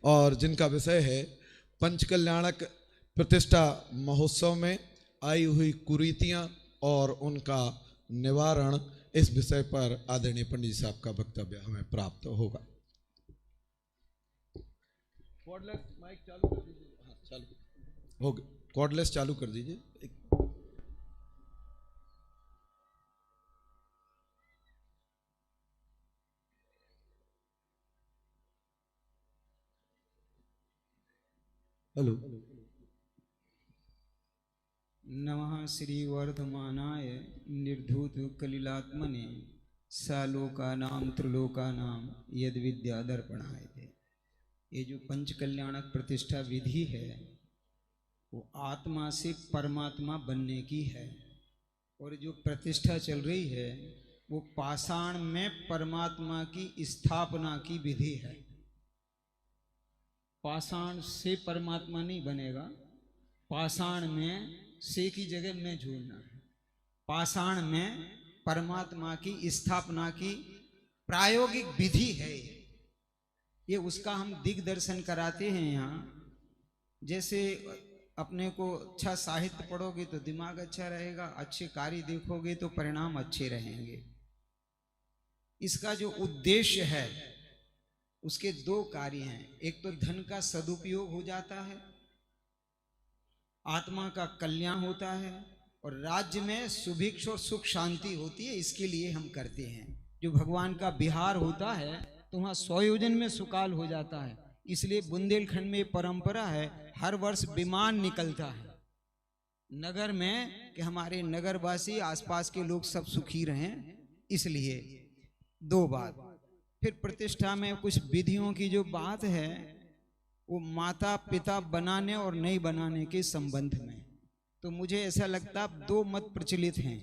और जिनका विषय है पंचकल्याणक प्रतिष्ठा महोत्सव में आई हुई कुरीतियां और उनका निवारण। इस विषय पर आदरणीय पंडित जी साहब का वक्तव्य हमें प्राप्त होगा। कॉर्डलेस माइक चालू कर दीजिए। हाँ चालू हो गया, कॉर्डलेस चालू कर दीजिए। हेलो। नमः श्री वर्धमानाय निर्धूत कलिलात्मने सालोकानां त्रिलोकानां यद विद्या दर्पणाय थे। ये जो पंचकल्याणक प्रतिष्ठा विधि है वो आत्मा से परमात्मा बनने की है, और जो प्रतिष्ठा चल रही है वो पाषाण में परमात्मा की स्थापना की विधि है। पाषाण से परमात्मा नहीं बनेगा, पाषाण में से की जगह में जोड़ना है। पाषाण में परमात्मा की स्थापना की प्रायोगिक विधि है ये, उसका हम दिग्दर्शन कराते हैं यहाँ। जैसे अपने को अच्छा साहित्य पढ़ोगे तो दिमाग अच्छा रहेगा, अच्छे कार्य देखोगे तो परिणाम अच्छे रहेंगे। इसका जो उद्देश्य है उसके दो कार्य हैं। एक तो धन का सदुपयोग हो जाता है, आत्मा का कल्याण होता है, और राज्य में सुभिक्ष और सुख शांति होती है। इसके लिए हम करते हैं। जो भगवान का विहार होता है तो वहाँ 100 योजन में सुकाल हो जाता है। इसलिए बुंदेलखंड में परंपरा है, हर वर्ष विमान निकलता है नगर में कि हमारे नगरवासी आसपास के लोग सब सुखी रहें। इसलिए दो बात। फिर प्रतिष्ठा में कुछ विधियों की जो बात है वो माता पिता बनाने और नहीं बनाने के संबंध में। तो मुझे ऐसा लगता दो मत प्रचलित हैं।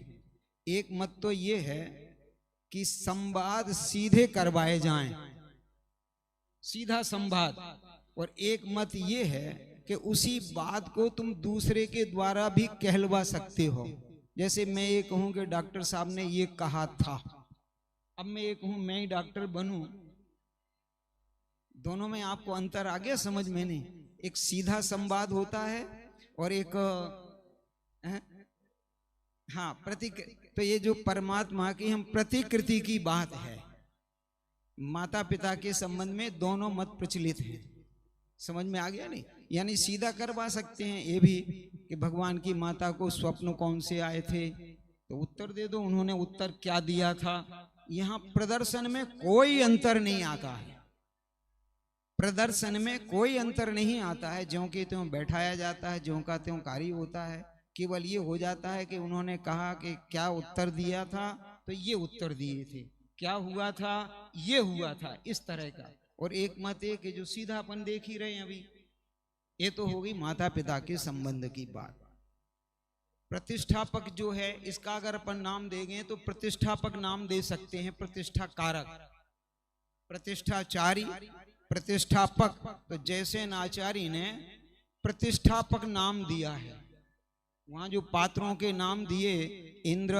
एक मत तो ये है कि संवाद सीधे करवाए जाएं, सीधा संवाद, और एक मत ये है कि उसी बात को तुम दूसरे के द्वारा भी कहलवा सकते हो। जैसे मैं ये कहूं कि डॉक्टर साहब ने ये कहा था, अब मैं ये कहूं मैं ही डॉक्टर बनूं, दोनों में आपको अंतर आ गया समझ में? नहीं, एक सीधा संवाद होता है और एक हाँ तो ये जो परमात्मा की हम प्रतिकृति की बात है, माता पिता के संबंध में दोनों मत प्रचलित हैं। समझ में आ गया नहीं? यानी सीधा करवा सकते हैं ये भी कि भगवान की माता को स्वप्न कौन से आए थे तो उत्तर दे दो, उन्होंने उत्तर क्या दिया था। यहां प्रदर्शन में कोई अंतर नहीं आता है, प्रदर्शन में कोई अंतर नहीं आता है। ज्यों के त्यों बैठाया जाता है, ज्यों का त्यों कार्य होता है। केवल ये हो जाता है कि उन्होंने कहा कि क्या उत्तर दिया था तो ये उत्तर दिए थे, क्या हुआ था ये हुआ था, इस तरह का। और एक मत है कि जो सीधापन देख ही रहे हैं अभी, ये तो होगी माता पिता के संबंध की बात। प्रतिष्ठापक जो है इसका अगर अपन नाम देंगे तो प्रतिष्ठापक नाम दे सकते हैं, प्रतिष्ठा कारक, प्रतिष्ठाचारी, प्रतिष्ठापक। तो जैसे आचार्य ने प्रतिष्ठापक नाम दिया है, वहां जो पात्रों के नाम दिए इंद्र,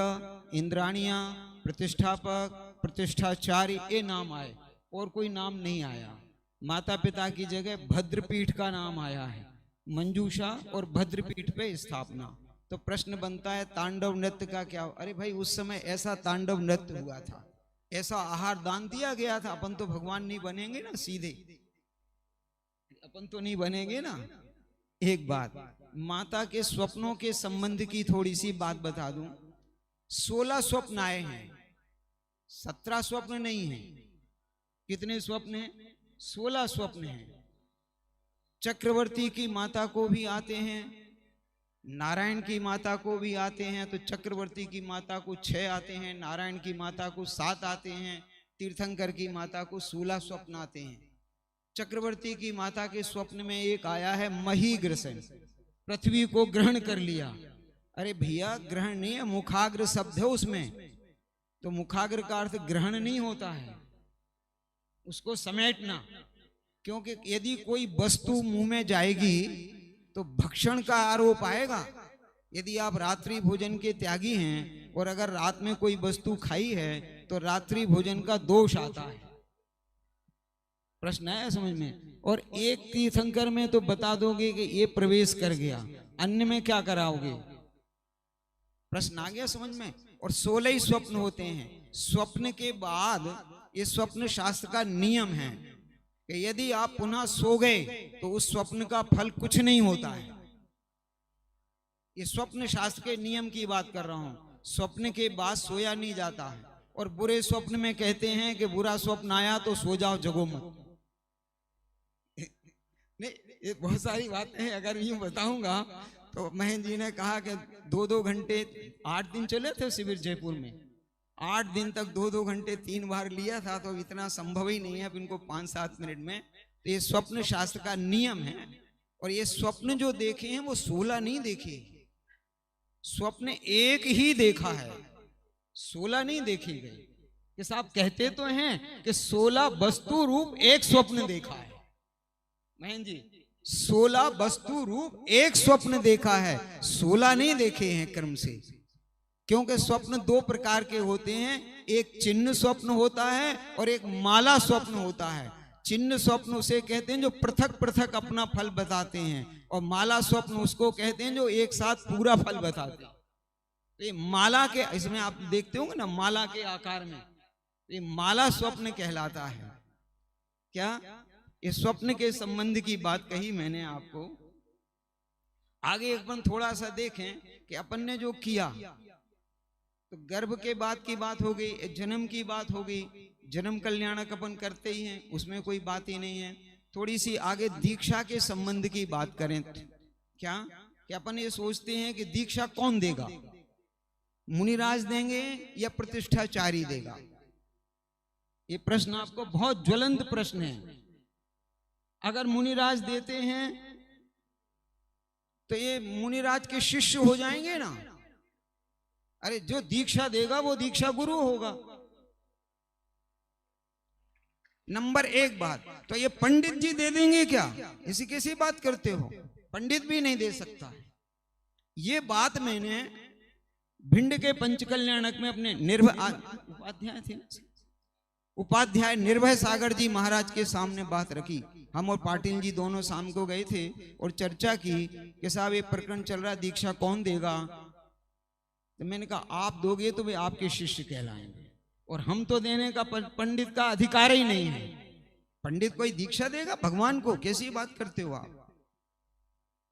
इंद्राणिया, प्रतिष्ठापक, प्रतिष्ठाचारी, ये नाम आए, और कोई नाम नहीं आया। माता पिता की जगह भद्रपीठ का नाम आया है, मंजूषा और भद्रपीठ पे स्थापना। तो प्रश्न बनता है तांडव नृत्य का क्या? अरे भाई उस समय ऐसा तांडव नृत्य हुआ था, ऐसा आहार दान दिया गया था। अपन तो भगवान नहीं बनेंगे ना, सीधे अपन तो नहीं बनेंगे ना। एक बात, माता के स्वप्नों के संबंध की थोड़ी सी बात बता दूं। 16 स्वप्न आए हैं, 17 स्वप्न नहीं है। कितने स्वप्न हैं? 16 स्वप्न हैं। चक्रवर्ती की माता को भी आते हैं, नारायण की माता को भी आते हैं। तो चक्रवर्ती की माता को 6 आते हैं, नारायण की माता को 7 आते हैं, तीर्थंकर की माता को 16 स्वप्न आते हैं। चक्रवर्ती की माता के स्वप्न में एक आया है महीग्रसन, पृथ्वी को ग्रहण कर लिया। अरे भैया ग्रहण नहीं है, मुखाग्र शब्द है उसमें। तो मुखाग्र का अर्थ ग्रहण नहीं होता है, उसको समेटना। क्योंकि यदि कोई वस्तु मुंह में जाएगी तो भक्षण का आरोप आएगा। यदि आप रात्रि भोजन के त्यागी हैं और अगर रात में कोई वस्तु खाई है तो रात्रि भोजन का दोष आता है। प्रश्न आया समझ में? और एक तीर्थंकर में तो बता दोगे कि ये प्रवेश कर गया, अन्य में क्या कराओगे? प्रश्न आ गया समझ में? और 16 ही स्वप्न होते हैं। स्वप्न के बाद ये स्वप्न शास्त्र का नियम है कि यदि आप पुनः सो गए तो उस स्वप्न का फल कुछ नहीं होता है। ये स्वप्न शास्त्र के नियम की बात कर रहा हूं। स्वप्न के बाद सोया नहीं जाता है। और बुरे स्वप्न में कहते हैं कि बुरा स्वप्न आया तो सो जाओ, जगो मत। नहीं, ये बहुत सारी बातें हैं, अगर यूं बताऊंगा तो महेंद्र जी ने कहा कि 2-2 घंटे 8 दिन चले थे शिविर जयपुर में, 8 दिन तक 2-2 घंटे 3 बार लिया था, तो इतना संभव ही नहीं है अब इनको 5-7 मिनट में। तो ये स्वप्न शास्त्र का नियम है। और ये स्वप्न जो देखे हैं वो 16 नहीं देखे, स्वप्न एक ही देखा है, 16 नहीं देखे गए। कि साहब कहते तो हैं कि 16 वस्तु रूप एक स्वप्न देखा है। महेंद्र जी 16 वस्तु रूप एक स्वप्न देखा है, 16 नहीं देखे हैं क्रम से। क्योंकि स्वप्न 2 प्रकार के होते हैं, एक चिन्ह स्वप्न होता है और एक माला स्वप्न होता है। चिन्ह स्वप्न उसे कहते हैं जो पृथक पृथक अपना फल बताते हैं, और माला स्वप्न उसको कहते हैं जो एक साथ पूरा फल बताते हैं। तो ये माला के, इसमें आप देखते होंगे ना माला के आकार में, ये माला स्वप्न कहलाता है। क्या ये स्वप्न के संबंध की बात कही मैंने आपको। आगे अपन थोड़ा सा देखें कि अपन ने जो किया, तो गर्भ के बाद की बात हो गई, जन्म की बात हो गई, जन्म कल्याणक अपन करते ही हैं, उसमें कोई बात ही नहीं है। थोड़ी सी आगे दीक्षा के संबंध की बात करें। क्या कि अपन ये सोचते हैं कि दीक्षा कौन देगा, मुनिराज देंगे या प्रतिष्ठाचारी देगा? ये प्रश्न आपको बहुत ज्वलंत प्रश्न है। अगर मुनिराज देते हैं तो ये मुनिराज के शिष्य हो जाएंगे ना। अरे जो दीक्षा देगा वो दीक्षा गुरु होगा। नंबर 1 बात, तो ये पंडित जी दे देंगे क्या? इसी कैसी बात करते हो, पंडित भी नहीं दे सकता। ये बात मैंने भिंड के पंचकल्याणक में अपने उपाध्याय निर्भय सागर जी महाराज के सामने बात रखी। हम और पाटिल जी दोनों शाम को गए थे और चर्चा की कि साहब ये प्रकरण चल रहा, दीक्षा कौन देगा? तो मैंने कहा आप दोगे तो वे आपके शिष्य कहलाएंगे, और हम तो देने का पंडित का अधिकार ही नहीं है। पंडित कोई दीक्षा देगा भगवान को? कैसी बात करते हो आप?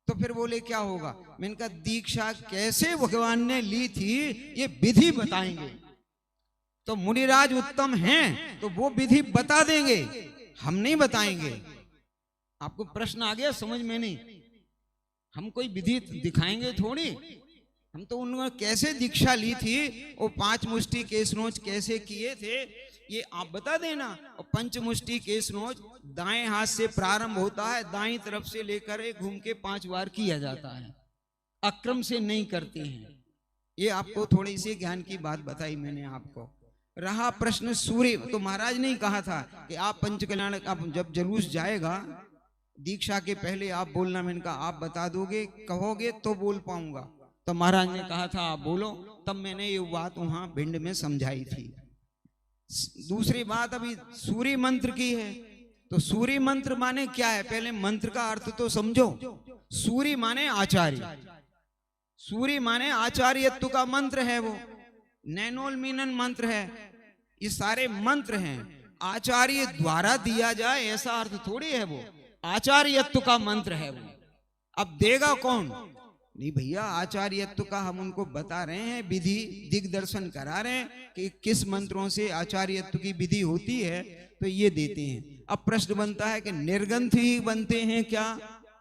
तो फिर बोले क्या होगा? मैंने कहा दीक्षा कैसे भगवान ने ली थी ये विधि बताएंगे। तो मुनिराज उत्तम हैं तो वो विधि बता देंगे, हम नहीं बताएंगे। आपको प्रश्न आ गया समझ में? नहीं, हम कोई विधि दिखाएंगे थोड़ी, हम तो उन्होंने कैसे दीक्षा ली थी, वो 5 मुष्टि केश नोच कैसे किए थे ये आप बता देना। और 5 मुष्टि केश नोच दाएं हाथ से प्रारंभ होता है, दाईं तरफ से लेकर घूम के 5 बार किया जाता है, अक्रम से नहीं करते हैं। ये आपको थोड़ी सी ज्ञान की बात बताई मैंने आपको। रहा प्रश्न सूर्य, तो महाराज ने कहा था कि आप पंचकल्याण आप जब जुलूस जाएगा दीक्षा के पहले आप बोलना। मैंने कहा आप बता दोगे, कहोगे तो बोल पाऊंगा। तो महाराज ने कहा था आप बोलो, तब मैंने ये बात वहां भिंड में समझाई थी। दूसरी बात अभी सूर्य मंत्र की है। तो सूर्य मंत्र माने क्या है? पहले मंत्र का अर्थ तो समझो। सूर्य माने आचार्य, सूर्य माने आचार्यत्व का मंत्र है, वो नैनोल मीनन मंत्र है। ये सारे मंत्र हैं, आचार्य द्वारा दिया जाए ऐसा अर्थ थोड़ी है, वो आचार्यत्व का मंत्र है वो। अब देगा कौन? नहीं भैया, आचार्यत्व का हम उनको बता रहे हैं, विधि दिग्दर्शन करा रहे हैं कि किस मंत्रों से आचार्यत्व की विधि होती है, तो ये देते हैं। अब प्रश्न बनता है कि निर्ग्रंथ ही बनते हैं क्या?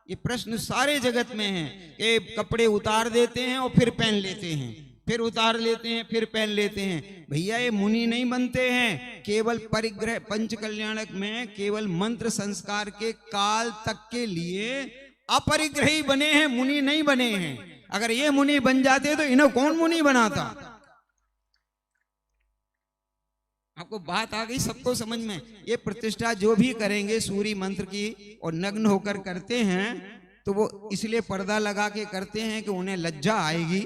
ये प्रश्न सारे जगत में है कि कपड़े उतार देते हैं और फिर पहन लेते हैं, फिर उतार लेते हैं, फिर पहन लेते हैं। भैया ये मुनि नहीं बनते हैं। केवल परिग्रह पंचकल्याणक में केवल मंत्र संस्कार के काल तक के लिए अपरिग्रही बने हैं, मुनि नहीं बने हैं। अगर ये मुनि बन जाते तो इन्हें कौन मुनि बनाता? आपको बात आ गई सबको समझ में? ये प्रतिष्ठा जो भी करेंगे सूर्य मंत्र की और नग्न होकर करते हैं तो वो इसलिए पर्दा लगा के करते हैं कि उन्हें लज्जा आएगी,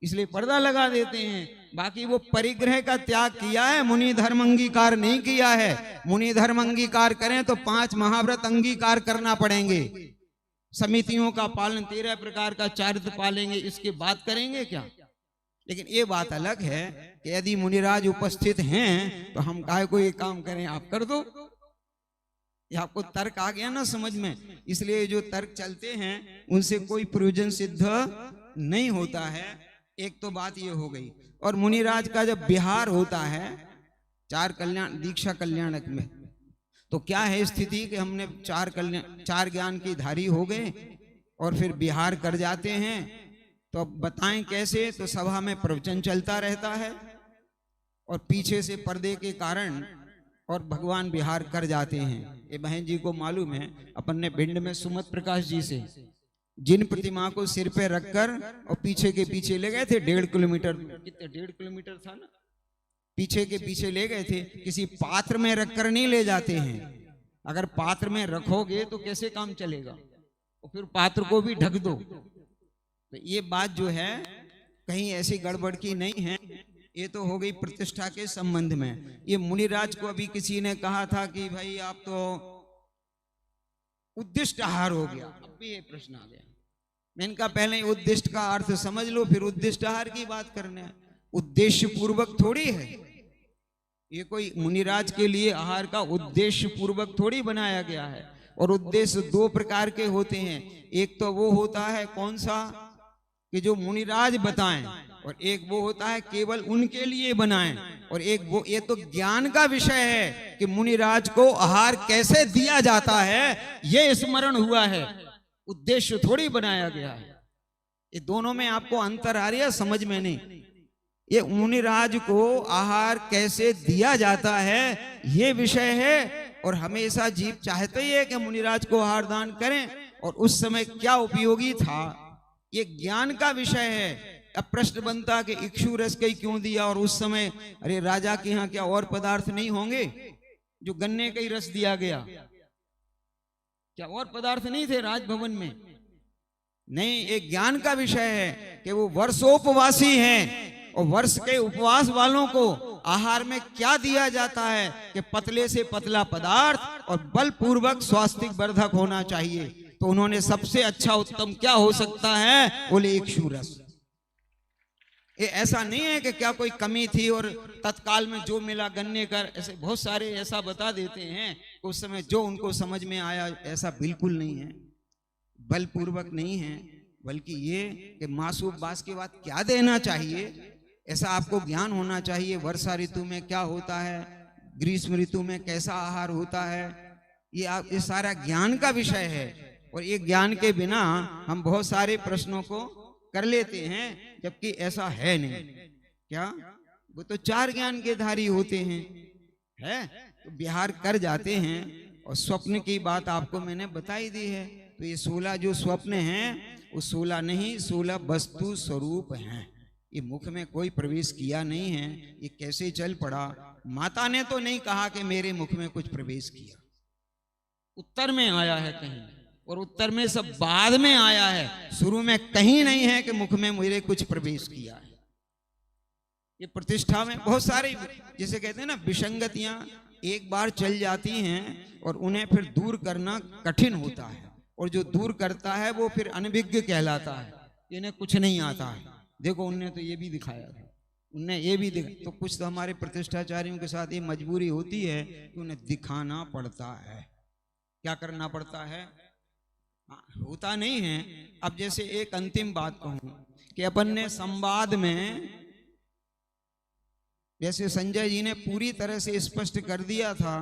इसलिए पर्दा लगा देते हैं। बाकी वो परिग्रह का त्याग किया है, मुनि धर्म अंगीकार नहीं किया है। मुनि धर्म अंगीकार करें तो 5 महाव्रत अंगीकार करना पड़ेंगे, समितियों का पालन, 13 प्रकार का चारित्र पालेंगे, इसकी बात करेंगे क्या? लेकिन ये बात अलग है कि यदि मुनिराज उपस्थित हैं तो हम काहे को ये काम करें, आप कर दो। ये आपको तर्क आ गया ना समझ में? इसलिए जो तर्क चलते हैं उनसे कोई प्रयोजन सिद्ध नहीं होता है। एक तो बात ये हो गई। और मुनिराज का जब बिहार होता है 4 कल्याण दीक्षा कल्याणक में, तो क्या है स्थिति कि हमने 4 ज्ञान की धारी हो गए और फिर बिहार कर जाते हैं, तो अब बताएं कैसे? तो सभा में प्रवचन चलता रहता है और पीछे से पर्दे के कारण और भगवान बिहार कर जाते हैं। ये बहन जी को मालूम है, अपन ने भिंड में सुमत प्रकाश जी से जिन प्रतिमा को सिर पे रखकर और पीछे के पीछे ले गए थे 1.5 किलोमीटर, कितने 1.5 किलोमीटर था ना, पीछे के पीछे ले गए थे। किसी पात्र में रखकर नहीं ले जाते हैं, अगर पात्र में रखोगे तो कैसे काम चलेगा, और फिर पात्र को भी ढक दो। तो ये बात जो है कहीं ऐसी गड़बड़ की नहीं है। ये तो हो गई प्रतिष्ठा के संबंध में। ये मुनिराज को अभी किसी ने कहा था कि भाई आप तो उद्दिष्ट आहार हो गया, अब भी ये प्रश्न आ गया। मैंने कहा पहले उद्दिष्ट का अर्थ समझ लो, फिर उद्दिष्ट आहार की बात करने हैं। उद्देश्य पूर्वक थोड़ी है ये, कोई मुनिराज के लिए आहार का उद्देश्य पूर्वक थोड़ी बनाया गया है। और उद्देश्य 2 प्रकार के होते हैं, एक तो वो होता है कौन सा कि जो मुनिराज बताएं, और एक वो होता है केवल उनके लिए बनाएं, और एक वो ये तो ज्ञान का विषय है कि मुनिराज को आहार कैसे दिया जाता है ये स्मरण हुआ है, उद्देश्य थोड़ी बनाया गया है। ये दोनों में आपको अंतर आ रही है, समझ में नहीं। ये मुनिराज को आहार कैसे दिया जाता है ये विषय है, और हमेशा जीव चाहते ही है कि मुनिराज को आहार दान करें, और उस समय क्या उपयोगी था ये ज्ञान का विषय है। अब प्रश्न बनता कि इक्षु रस कई क्यों दिया, और उस समय अरे राजा के यहाँ क्या और पदार्थ नहीं होंगे जो गन्ने का ही रस दिया गया, क्या और पदार्थ नहीं थे राजभवन में? नहीं, एक ज्ञान का विषय है कि वो वर्षोपवासी हैं, और वर्ष के उपवास वालों को आहार में क्या दिया जाता है कि पतले से पतला पदार्थ और बलपूर्वक स्वास्थ्य वर्धक होना चाहिए। तो उन्होंने सबसे अच्छा उत्तम क्या हो सकता है, बोले इक्षु रस। ये ऐसा नहीं है कि क्या कोई कमी थी और तत्काल में जो मिला गन्ने का, ऐसे बहुत सारे ऐसा बता देते हैं उस समय जो उनको समझ में आया, ऐसा बिल्कुल नहीं है, बलपूर्वक नहीं है, बल्कि ये कि मासूब बास के बाद क्या देना चाहिए ऐसा आपको ज्ञान होना चाहिए। वर्षा ऋतु में क्या होता है, ग्रीष्म ऋतु में कैसा आहार होता है, ये सारा ज्ञान का विषय है। और ये ज्ञान के बिना हम बहुत सारे प्रश्नों को कर लेते हैं, जबकि ऐसा है नहीं। क्या वो तो 4 ज्ञान के धारी होते हैं, है तो बिहार कर जाते हैं। और स्वप्न की बात आपको मैंने बताई दी है। तो ये 16 जो स्वप्न हैं वो 16 नहीं, 16 वस्तु स्वरूप हैं। ये मुख में कोई प्रवेश किया नहीं है, ये कैसे चल पड़ा। माता ने तो नहीं कहा कि मेरे मुख में कुछ प्रवेश किया, उत्तर में आया है कहीं, और उत्तर में सब बाद में आया है, शुरू में कहीं नहीं है कि मुख में मेरे कुछ प्रवेश किया है। ये प्रतिष्ठा में बहुत सारी, जिसे कहते हैं ना, विसंगतियां एक बार चल जाती हैं और उन्हें फिर दूर करना कठिन होता है, और जो दूर करता है वो फिर अनभिज्ञ कहलाता है। इन्हें कुछ नहीं आता है। देखो उनने तो ये भी दिखाया था, उनने ये भी तो कुछ तो हमारे प्रतिष्ठाचार्यों के साथ ये मजबूरी होती है कि उन्हें दिखाना पड़ता है। क्या करना पड़ता है? होता नहीं है। अब जैसे एक अंतिम बात कहूं कि अपन ने संवाद में, जैसे संजय जी ने पूरी तरह से स्पष्ट कर दिया था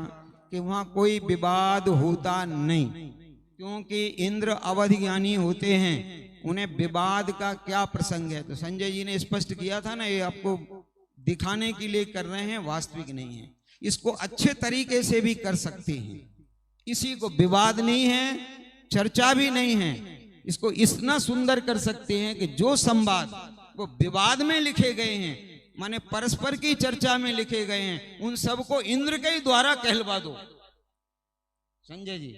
कि वहां कोई विवाद होता नहीं, क्योंकि इंद्र अवधि ज्ञानी होते हैं, उन्हें विवाद का क्या प्रसंग है। तो संजय जी ने स्पष्ट किया था ना, ये आपको दिखाने के लिए कर रहे हैं, वास्तविक नहीं है। इसको अच्छे तरीके से भी कर सकते हैं, इसी को विवाद नहीं है, चर्चा भी नहीं है। इसको इतना सुंदर कर सकते हैं कि जो संवाद वो विवाद में लिखे गए हैं, माने परस्पर की चर्चा में लिखे गए हैं, उन सबको इंद्र के ही द्वारा कहलवा दो। संजय जी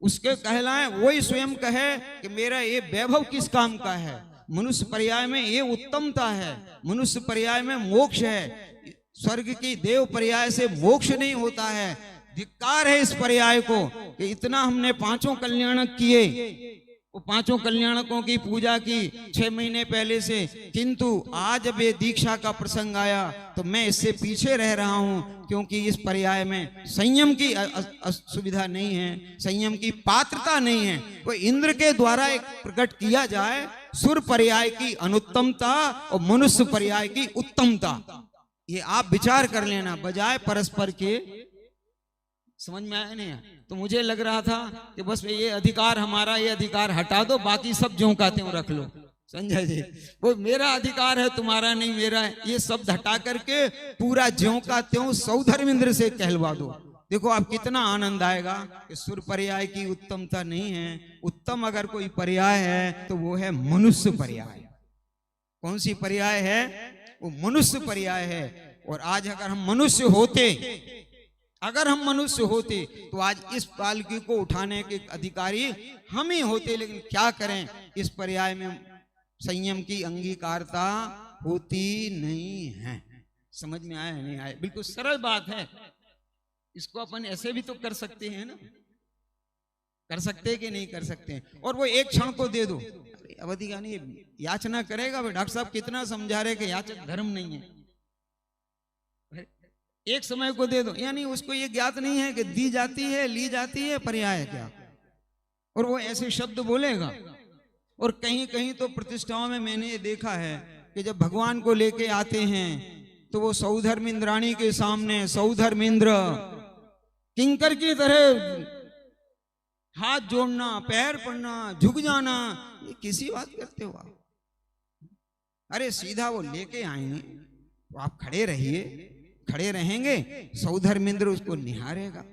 उसके कहलाएं, वही स्वयं कहे कि मेरा ये वैभव किस काम का है, मनुष्य पर्याय में ये उत्तमता है, मनुष्य पर्याय में मोक्ष है। स्वर्ग की देव पर्याय से मोक्ष नहीं होता है। धिक्कार है इस पर्याय को कि इतना हमने पांचों कल्याणक किए, वो पांचों कल्याणकों की पूजा की 6 महीने पहले से, किंतु आज जब ये दीक्षा का प्रसंग आया तो मैं इससे पीछे रह रहा हूं, क्योंकि इस पर्याय में संयम की सुविधा नहीं है, संयम की पात्रता नहीं है। वो इंद्र के द्वारा एक प्रकट किया जाए सुर पर्याय की अनुत्तमता और मनुष्य पर्याय की उत्तमता, ये आप विचार कर लेना, बजाय परस्पर के। समझ में आया नहीं? तो मुझे लग रहा था कि बस ये अधिकार हमारा, ये अधिकार हटा दो, बाकी सब ज्यों का त्यों रख लो। संजय जी, वो मेरा अधिकार है, तुम्हारा नहीं, मेरा है, ये शब्द हटा करके पूरा ज्यों का त्यों सौधर्मेंद्र से कहलवा दो। देखो आप कितना आनंद आएगा कि सुर पर्याय की उत्तमता नहीं है। उत्तम अगर कोई पर्याय है तो वो है मनुष्य पर्याय। कौन सी पर्याय है? वो मनुष्य पर्याय है। और आज अगर हम मनुष्य होते, अगर हम मनुष्य होते तो आज इस पालकी को उठाने के अधिकारी हम ही होते। लेकिन क्या करें, इस पर्याय में संयम की अंगीकारता होती नहीं है। समझ में आया नहीं आया? बिल्कुल सरल बात है। इसको अपन ऐसे भी तो कर सकते हैं ना, कर सकते हैं कि नहीं कर सकते हैं? और वो एक क्षण को दे दो, अवधि का नहीं, याचना करेगा। डॉक्टर साहब कितना समझा रहे कि याचक धर्म नहीं है, एक समय को दे दो, यानी उसको ये ज्ञात नहीं है कि दी जाती है, ली जाती है, पर्याय क्या। और वो ऐसे शब्द बोलेगा। और कहीं कहीं तो प्रतिष्ठाओं में मैंने ये देखा है कि जब भगवान को लेके आते हैं तो वो सौधर्म इंद्राणी के सामने सौधर्म इंद्र किंकर की तरह हाथ जोड़ना, पैर पड़ना, झुक जाना, ये किसी बात करते हो आप? अरे सीधा वो लेके आएंगे तो आप खड़े रहिए, खड़े रहेंगे, सौधर्मेंद्र उसको निहारेगा,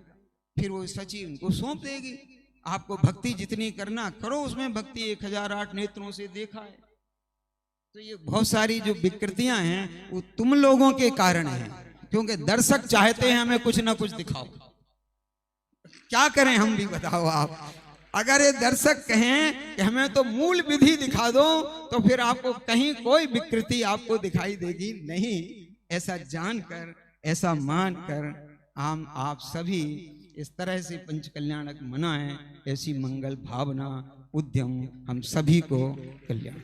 फिर वो सचिव उनको सौंप देगी। आपको भक्ति जितनी करना करो, उसमें भक्ति 1008 नेत्रों से देखा है। तो ये बहुत सारी जो विकृतियां हैं वो तुम लोगों के कारण हैं, क्योंकि दर्शक चाहते हैं हमें कुछ ना कुछ दिखाओ। क्या करें हम भी, बताओ आप। अगर ये दर्शक कहें कि हमें तो मूल विधि दिखा दो, तो फिर आपको कहीं कोई विकृति आपको दिखाई देगी नहीं। ऐसा जानकर, ऐसा मानकर हम आप सभी इस तरह से पंच कल्याणक मनाएं। ऐसी मंगल भावना, उद्यम हम सभी को कल्याण।